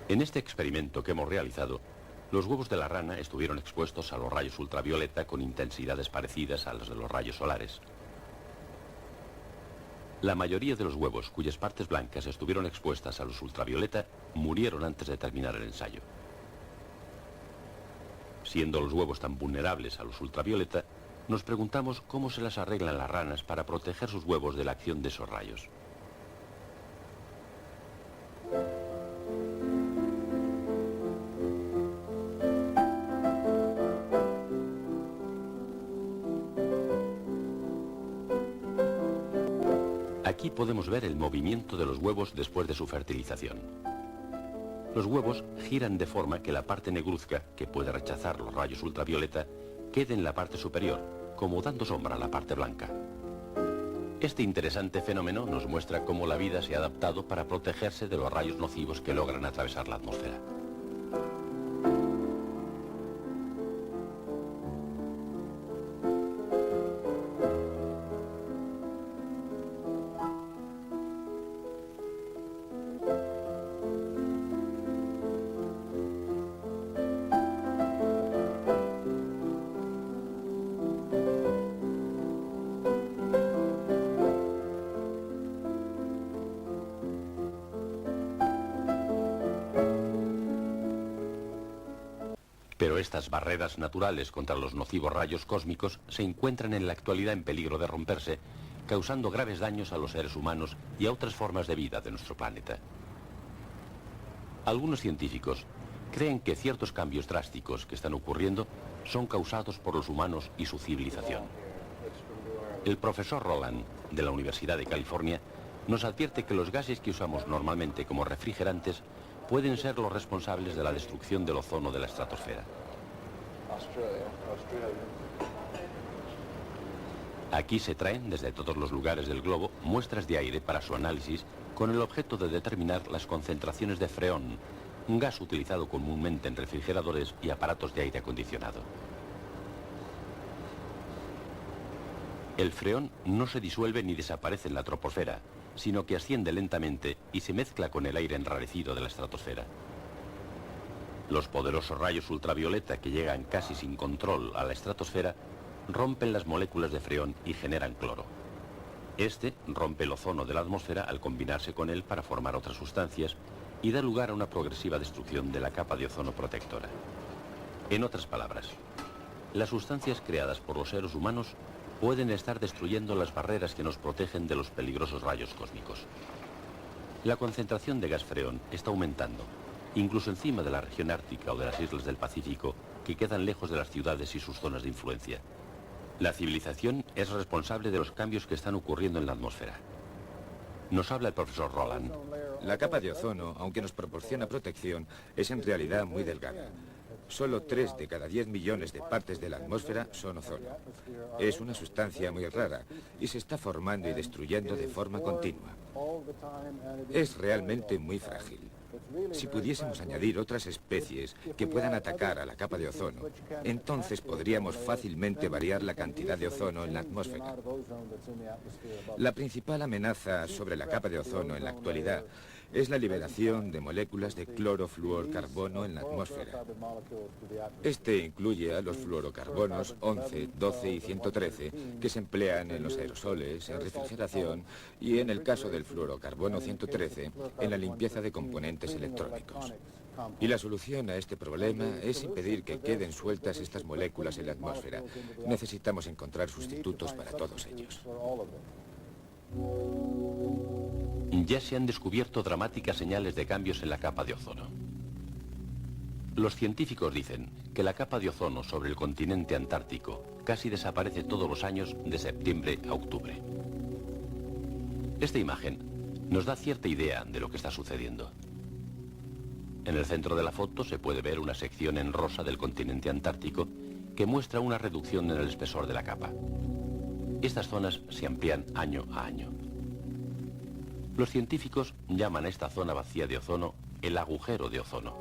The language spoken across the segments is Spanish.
En este experimento que hemos realizado, los huevos de la rana estuvieron expuestos a los rayos ultravioleta con intensidades parecidas a las de los rayos solares. La mayoría de los huevos cuyas partes blancas estuvieron expuestas a los ultravioleta murieron antes de terminar el ensayo. Siendo los huevos tan vulnerables a los ultravioleta, nos preguntamos cómo se las arreglan las ranas para proteger sus huevos de la acción de esos rayos. Aquí podemos ver el movimiento de los huevos después de su fertilización. Los huevos giran de forma que la parte negruzca, que puede rechazar los rayos ultravioleta, quede en la parte superior, como dando sombra a la parte blanca. Este interesante fenómeno nos muestra cómo la vida se ha adaptado para protegerse de los rayos nocivos que logran atravesar la atmósfera. Pero estas barreras naturales contra los nocivos rayos cósmicos se encuentran en la actualidad en peligro de romperse, causando graves daños a los seres humanos y a otras formas de vida de nuestro planeta. Algunos científicos creen que ciertos cambios drásticos que están ocurriendo son causados por los humanos y su civilización. El profesor Roland, de la Universidad de California, nos advierte que los gases que usamos normalmente como refrigerantes pueden ser los responsables de la destrucción del ozono de la estratosfera. Aquí se traen desde todos los lugares del globo muestras de aire para su análisis con el objeto de determinar las concentraciones de freón, un gas utilizado comúnmente en refrigeradores y aparatos de aire acondicionado. El freón no se disuelve ni desaparece en la troposfera, sino que asciende lentamente y se mezcla con el aire enrarecido de la estratosfera. Los poderosos rayos ultravioleta que llegan casi sin control a la estratosfera rompen las moléculas de freón y generan cloro. Este rompe el ozono de la atmósfera al combinarse con él para formar otras sustancias y da lugar a una progresiva destrucción de la capa de ozono protectora. En otras palabras, las sustancias creadas por los seres humanos pueden estar destruyendo las barreras que nos protegen de los peligrosos rayos cósmicos. La concentración de gas freón está aumentando, incluso encima de la región ártica o de las islas del Pacífico, que quedan lejos de las ciudades y sus zonas de influencia. La civilización es responsable de los cambios que están ocurriendo en la atmósfera. Nos habla el profesor Roland. La capa de ozono, aunque nos proporciona protección, es en realidad muy delgada. Solo 3 de cada 10 millones de partes de la atmósfera son ozono. Es una sustancia muy rara y se está formando y destruyendo de forma continua. Es realmente muy frágil. Si pudiésemos añadir otras especies que puedan atacar a la capa de ozono, entonces podríamos fácilmente variar la cantidad de ozono en la atmósfera. La principal amenaza sobre la capa de ozono en la actualidad es la liberación de moléculas de clorofluorcarbono en la atmósfera. Este incluye a los fluorocarbonos 11, 12 y 113 que se emplean en los aerosoles, en refrigeración y, en el caso del fluorocarbono 113, en la limpieza de componentes electrónicos. Y la solución a este problema es impedir que queden sueltas estas moléculas en la atmósfera. Necesitamos encontrar sustitutos para todos ellos. Ya se han descubierto dramáticas señales de cambios en la capa de ozono. Los científicos dicen que la capa de ozono sobre el continente antártico casi desaparece todos los años de septiembre a octubre. Esta imagen nos da cierta idea de lo que está sucediendo. En el centro de la foto se puede ver una sección en rosa del continente antártico que muestra una reducción en el espesor de la capa. Estas zonas se amplían año a año. Los científicos llaman a esta zona vacía de ozono el agujero de ozono.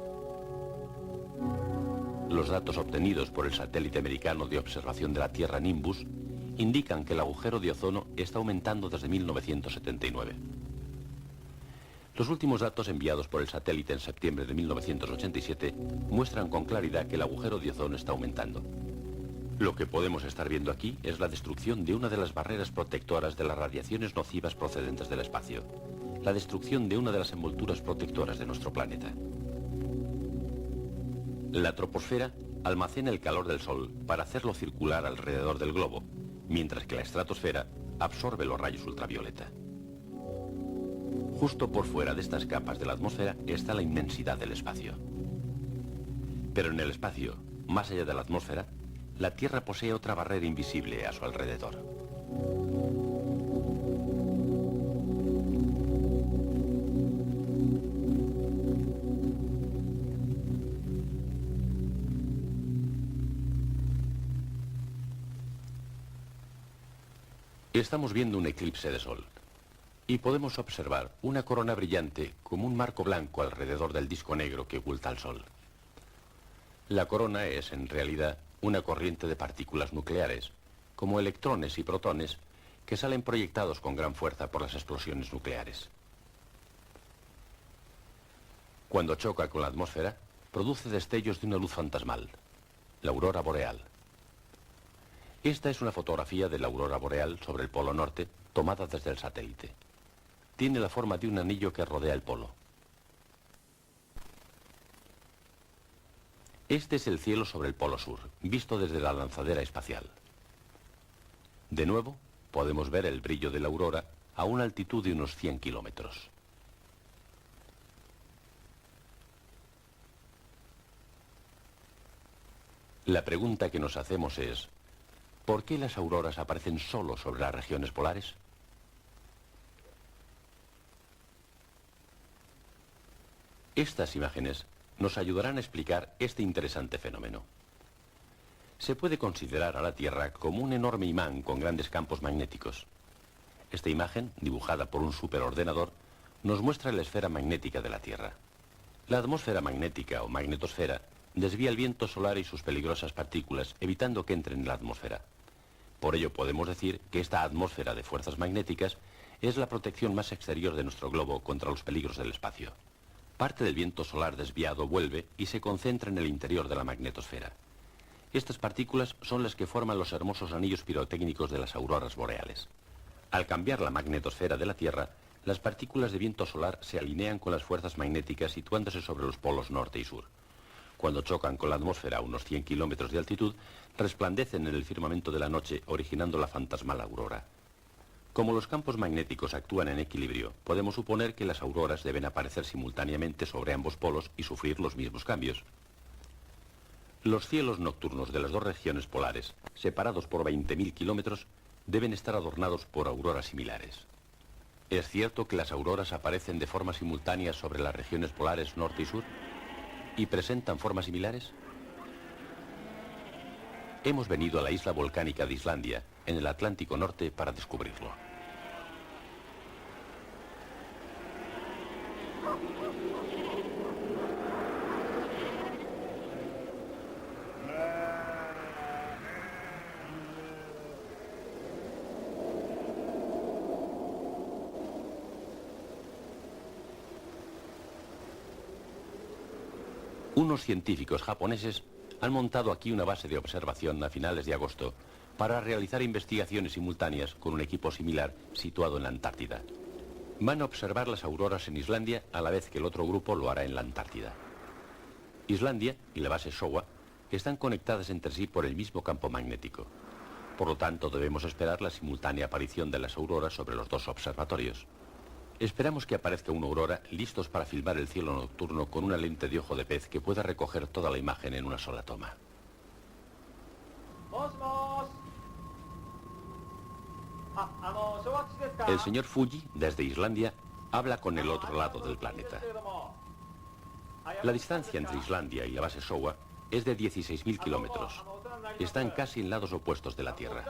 Los datos obtenidos por el satélite americano de observación de la Tierra Nimbus indican que el agujero de ozono está aumentando desde 1979. Los últimos datos enviados por el satélite en septiembre de 1987 muestran con claridad que el agujero de ozono está aumentando. Lo que podemos estar viendo aquí es la destrucción de una de las barreras protectoras de las radiaciones nocivas procedentes del espacio, la destrucción de una de las envolturas protectoras de nuestro planeta. La troposfera almacena el calor del Sol para hacerlo circular alrededor del globo, mientras que la estratosfera absorbe los rayos ultravioleta. Justo por fuera de estas capas de la atmósfera está la inmensidad del espacio. Pero en el espacio, más allá de la atmósfera, la Tierra posee otra barrera invisible a su alrededor. Estamos viendo un eclipse de sol y podemos observar una corona brillante como un marco blanco alrededor del disco negro que oculta al sol. La corona es, en realidad, una corriente de partículas nucleares, como electrones y protones, que salen proyectados con gran fuerza por las explosiones nucleares. Cuando choca con la atmósfera, produce destellos de una luz fantasmal, la aurora boreal. Esta es una fotografía de la aurora boreal sobre el polo norte, tomada desde el satélite. Tiene la forma de un anillo que rodea el polo. Este es el cielo sobre el polo sur, visto desde la lanzadera espacial. De nuevo, podemos ver el brillo de la aurora a una altitud de unos 100 kilómetros. La pregunta que nos hacemos es: ¿por qué las auroras aparecen solo sobre las regiones polares? Estas imágenes nos ayudarán a explicar este interesante fenómeno. Se puede considerar a la Tierra como un enorme imán con grandes campos magnéticos. Esta imagen, dibujada por un superordenador, nos muestra la esfera magnética de la Tierra. La atmósfera magnética o magnetosfera desvía el viento solar y sus peligrosas partículas, evitando que entren en la atmósfera. Por ello podemos decir que esta atmósfera de fuerzas magnéticas es la protección más exterior de nuestro globo contra los peligros del espacio. Parte del viento solar desviado vuelve y se concentra en el interior de la magnetosfera. Estas partículas son las que forman los hermosos anillos pirotécnicos de las auroras boreales. Al cambiar la magnetosfera de la Tierra, las partículas de viento solar se alinean con las fuerzas magnéticas situándose sobre los polos norte y sur. Cuando chocan con la atmósfera a unos 100 kilómetros de altitud, resplandecen en el firmamento de la noche, originando la fantasmal aurora. Como los campos magnéticos actúan en equilibrio, podemos suponer que las auroras deben aparecer simultáneamente sobre ambos polos y sufrir los mismos cambios. Los cielos nocturnos de las dos regiones polares, separados por 20.000 kilómetros, deben estar adornados por auroras similares. ¿Es cierto que las auroras aparecen de forma simultánea sobre las regiones polares norte y sur? ¿Y presentan formas similares? Hemos venido a la isla volcánica de Islandia, en el Atlántico Norte, para descubrirlo. Unos científicos japoneses han montado aquí una base de observación a finales de agosto para realizar investigaciones simultáneas con un equipo similar situado en la Antártida. Van a observar las auroras en Islandia a la vez que el otro grupo lo hará en la Antártida. Islandia y la base Showa están conectadas entre sí por el mismo campo magnético. Por lo tanto, debemos esperar la simultánea aparición de las auroras sobre los dos observatorios. Esperamos que aparezca una aurora, listos para filmar el cielo nocturno con una lente de ojo de pez que pueda recoger toda la imagen en una sola toma. El señor Fuji, desde Islandia, habla con el otro lado del planeta. La distancia entre Islandia y la base Showa es de 16.000 kilómetros. Están casi en lados opuestos de la Tierra.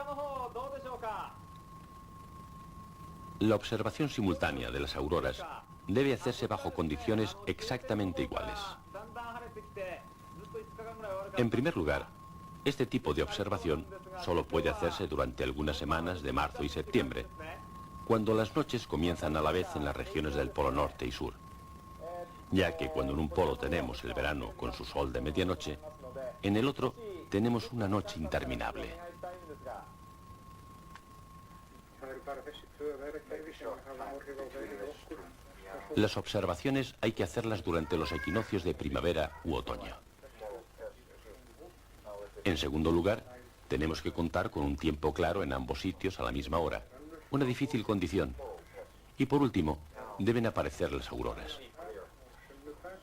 La observación simultánea de las auroras debe hacerse bajo condiciones exactamente iguales. En primer lugar, este tipo de observación solo puede hacerse durante algunas semanas de marzo y septiembre. cuando las noches comienzan a la vez en las regiones del Polo Norte y Sur, ya que cuando en un polo tenemos el verano con su sol de medianoche, en el otro tenemos una noche interminable. Las observaciones hay que hacerlas durante los equinoccios de primavera u otoño. En segundo lugar, tenemos que contar con un tiempo claro en ambos sitios a la misma hora, una difícil condición. Y por último, deben aparecer las auroras.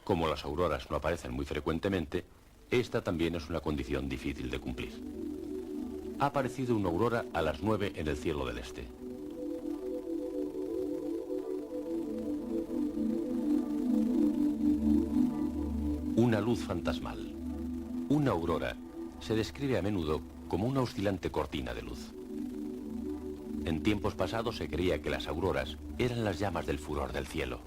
Como las auroras no aparecen muy frecuentemente, esta también es una condición difícil de cumplir. Ha aparecido una aurora a las 9 en el cielo del este. Una luz fantasmal. Una aurora se describe a menudo como una oscilante cortina de luz. En tiempos pasados se creía que las auroras eran las llamas del furor del cielo.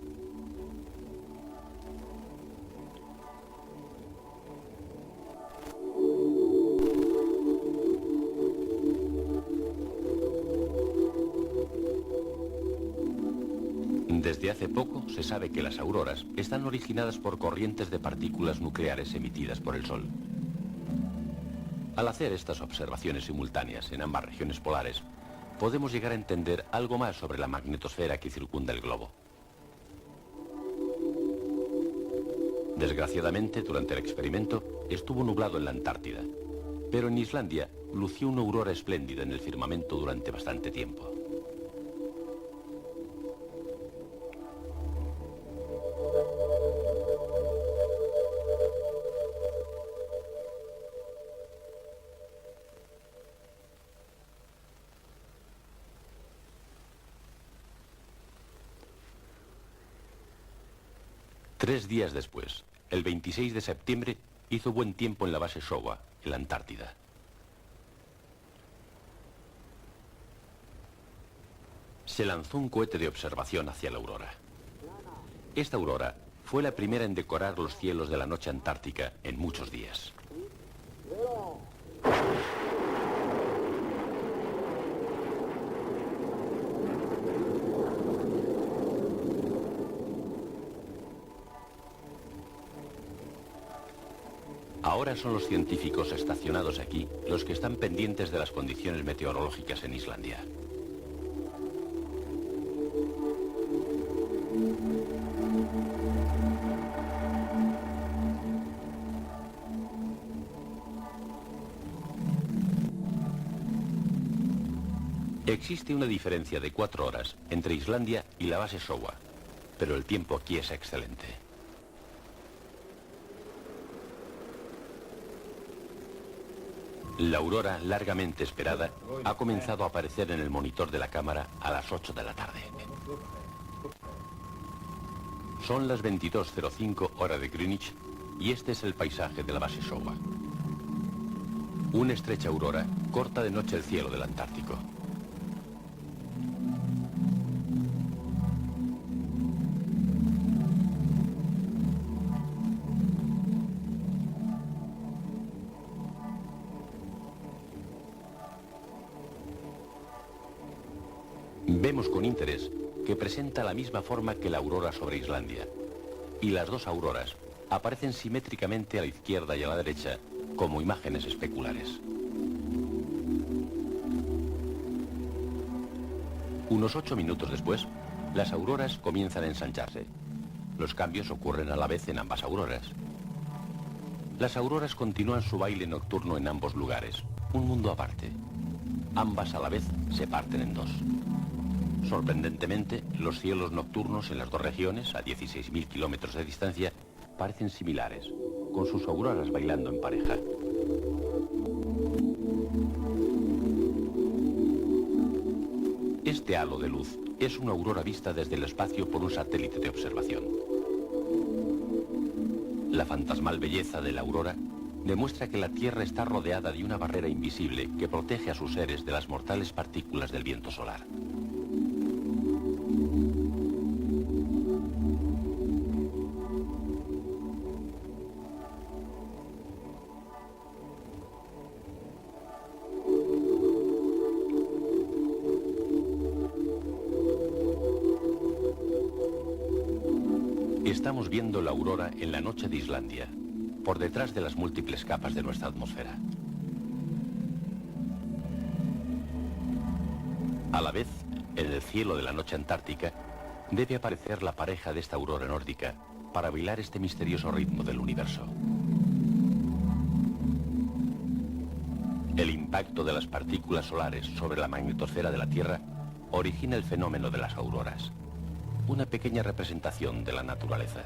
Desde hace poco se sabe que las auroras están originadas por corrientes de partículas nucleares emitidas por el Sol. Al hacer estas observaciones simultáneas en ambas regiones polares, podemos llegar a entender algo más sobre la magnetosfera que circunda el globo. Desgraciadamente, durante el experimento, estuvo nublado en la Antártida, pero en Islandia lució una aurora espléndida en el firmamento durante bastante tiempo. Tres días después, el 26 de septiembre, hizo buen tiempo en la base Showa, en la Antártida. Se lanzó un cohete de observación hacia la aurora. Esta aurora fue la primera en decorar los cielos de la noche antártica en muchos días. Ahora son los científicos estacionados aquí los que están pendientes de las condiciones meteorológicas en Islandia. Existe una diferencia de 4 horas entre Islandia y la base Showa, pero el tiempo aquí es excelente. La aurora largamente esperada ha comenzado a aparecer en el monitor de la cámara a las 8 de la tarde. Son las 22:05 hora de Greenwich y este es el paisaje de la base Showa. Una estrecha aurora corta de noche el cielo del Antártico. Vemos con interés que presenta la misma forma que la aurora sobre Islandia, y las dos auroras aparecen simétricamente a la izquierda y a la derecha como imágenes especulares. Unos 8 minutos después, las auroras comienzan a ensancharse. Los cambios ocurren a la vez en ambas auroras. Las auroras continúan su baile nocturno en ambos lugares, un mundo aparte. Ambas a la vez se parten en dos. Sorprendentemente, los cielos nocturnos en las dos regiones, a 16.000 kilómetros de distancia, parecen similares, con sus auroras bailando en pareja. Este halo de luz es una aurora vista desde el espacio por un satélite de observación. La fantasmal belleza de la aurora demuestra que la Tierra está rodeada de una barrera invisible que protege a sus seres de las mortales partículas del viento solar. Estamos viendo la aurora en la noche de Islandia, por detrás de las múltiples capas de nuestra atmósfera. A la vez, en el cielo de la noche antártica, debe aparecer la pareja de esta aurora nórdica para bailar este misterioso ritmo del universo. El impacto de las partículas solares sobre la magnetosfera de la Tierra origina el fenómeno de las auroras, una pequeña representación de la naturaleza.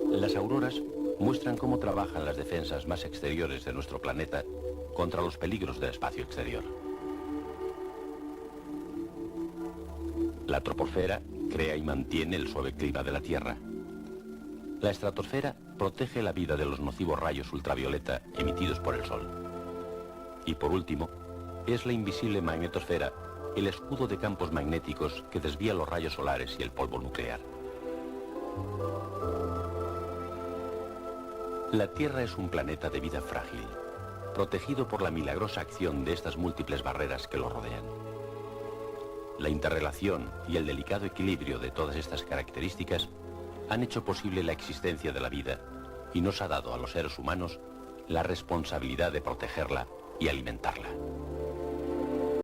Las auroras muestran cómo trabajan las defensas más exteriores de nuestro planeta contra los peligros del espacio exterior. La troposfera crea y mantiene el suave clima de la Tierra. La estratosfera protege la vida de los nocivos rayos ultravioleta emitidos por el Sol. Y por último, es la invisible magnetosfera el escudo de campos magnéticos que desvía los rayos solares y el polvo nuclear. La Tierra es un planeta de vida frágil, protegido por la milagrosa acción de estas múltiples barreras que lo rodean. La interrelación y el delicado equilibrio de todas estas características han hecho posible la existencia de la vida y nos ha dado a los seres humanos la responsabilidad de protegerla y alimentarla.